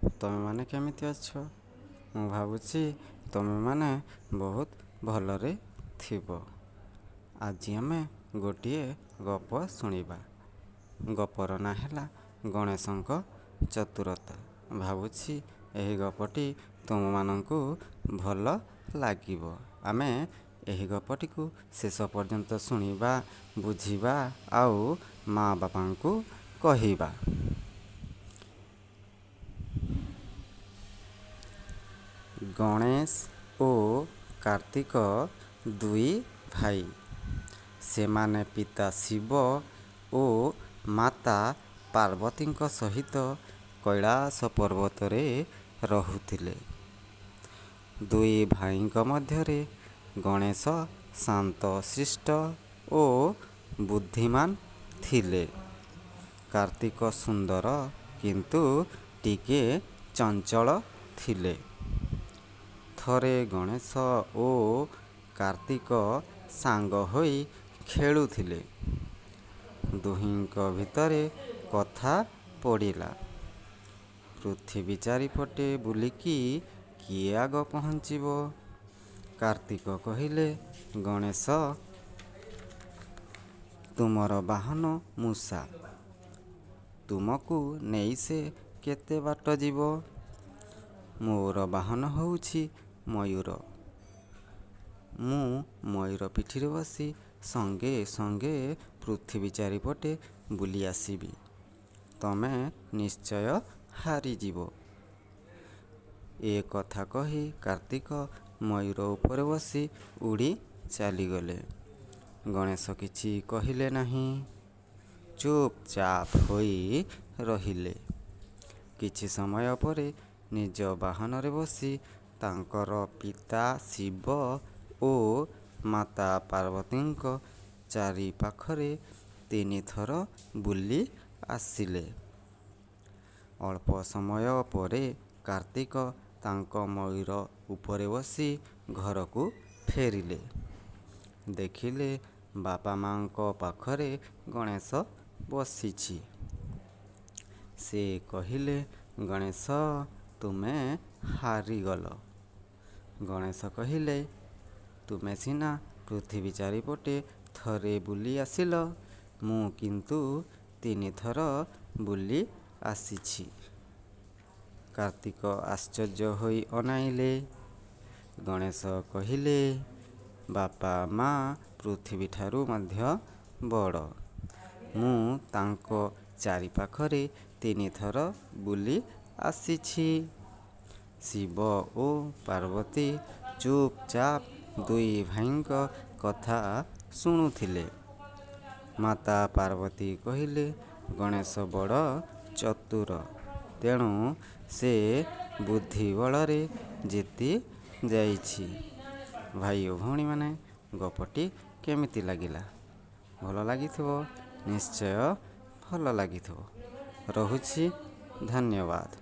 ତମେମାନେ କେମିତି ଅଛ? ମୁଁ ଭାବୁଛି ତମେମାନେ ବହୁତ ଭଲରେ ଥିବ। ଆଜି ଆମେ ଗୋଟିଏ ଗପ ଶୁଣିବା। ଗପର ନାଁ ହେଲା ଗଣେଶଙ୍କ ଚତୁରତା। ଭାବୁଛି ଏହି ଗପଟି ତୁମମାନଙ୍କୁ ଭଲ ଲାଗିବ। ଆମେ ଏହି ଗପଟିକୁ ଶେଷ ପର୍ଯ୍ୟନ୍ତ ଶୁଣିବା, ବୁଝିବା ଆଉ ମା ବାପାଙ୍କୁ କହିବା। ଗଣେଶ ଓ କାର୍ତ୍ତିକ ଦୁଇ ଭାଇ। ସେମାନେ ପିତା ଶିବ ଓ ମାତା ପାର୍ବତୀଙ୍କ ସହିତ କୈଳାସ ପର୍ବତରେ ରହୁଥିଲେ। ଦୁଇ ଭାଇଙ୍କ ମଧ୍ୟରେ ଗଣେଶ ଶାନ୍ତଶିଷ୍ଟ ଓ ବୁଦ୍ଧିମାନ ଥିଲେ। କାର୍ତ୍ତିକ ସୁନ୍ଦର କିନ୍ତୁ ଟିକେ ଚଞ୍ଚଳ ଥିଲେ। ଥରେ ଗଣେଶ ଓ କାର୍ତ୍ତିକ ସାଙ୍ଗ ହୋଇ ଖେଳୁଥିଲେ। ଦୁହିଁଙ୍କ ଭିତରେ କଥା ପଡ଼ିଲା, ପୃଥିବୀ ଚାରିପଟେ ବୁଲିକି କିଏ ଆଗ ପହଞ୍ଚିବ? କାର୍ତ୍ତିକ କହିଲେ, ଗଣେଶ, ତୁମର ବାହନ ମୂଷା। ତୁମକୁ ନେଇ ସେ କେତେ ବାଟ ଯିବ? ମୋର ବାହନ ହେଉଛି ମୟୂର। ମୁଁ ମୟୂର ପିଠିରେ ବସି ସଙ୍ଗେ ସଙ୍ଗେ ପୃଥିବୀ ଚାରିପଟେ ବୁଲି ଆସିବି। ତମେ ନିଶ୍ଚୟ ହାରିଯିବ। ଏ କଥା କହି କାର୍ତ୍ତିକ ମୟୂର ଉପରେ ବସି ଉଡ଼ି ଚାଲିଗଲେ। ଗଣେଶ କିଛି କହିଲେ ନାହିଁ। ଚୁପଚାପ ହୋଇ ରହିଲେ। କିଛି ସମୟ ପରେ ନିଜ ବାହନରେ ବସି ତାଙ୍କର ପିତା ଶିବ ଓ ମାତା ପାର୍ବତୀଙ୍କ ଚାରିପାଖରେ 3 ଥର ବୁଲି ଆସିଲେ। ଅଳ୍ପ ସମୟ ପରେ କାର୍ତ୍ତିକ ତାଙ୍କ ମୟୂର ଉପରେ ବସି ଘରକୁ ଫେରିଲେ। ଦେଖିଲେ ବାପା ମାଙ୍କ ପାଖରେ ଗଣେଶ ବସିଛି। ସେ କହିଲେ, ଗଣେଶ, ତୁମେ ହାରିଗଲ। ଗଣେଶ କହିଲେ, ତୁମେ ସିନା ପୃଥିବୀ ଚାରିପଟେ ଥରେ ବୁଲି ଆସିଲ, ମୁଁ କିନ୍ତୁ 3 ଥର ବୁଲି ଆସିଛି। କାର୍ତ୍ତିକ ଆଶ୍ଚର୍ଯ୍ୟ ହୋଇ ଅନାଇଲେ। ଗଣେଶ କହିଲେ, ବାପା ମା ପୃଥିବୀଠାରୁ ମଧ୍ୟ ବଡ଼। ମୁଁ ତାଙ୍କ ଚାରିପାଖରେ 3 ଥର ବୁଲି ଆସିଛି। ଶିବ ଓ ପାର୍ବତୀ ଚୁପଚାପ ଦୁଇ ଭାଇଙ୍କ କଥା ଶୁଣୁଥିଲେ। ମାତା ପାର୍ବତୀ କହିଲେ, ଗଣେଶ ବଡ଼ ଚତୁର, ତେଣୁ ସେ ବୁଦ୍ଧି ବଳରେ ଜିତି ଯାଇଛି। ଭାଇ ଓ ଭଉଣୀମାନେ, ଗପଟି କେମିତି ଲାଗିଲା? ଭଲ ଲାଗିଥିବ। ନିଶ୍ଚୟ ଭଲ ଲାଗିଥିବ। ରହୁଛି। ଧନ୍ୟବାଦ।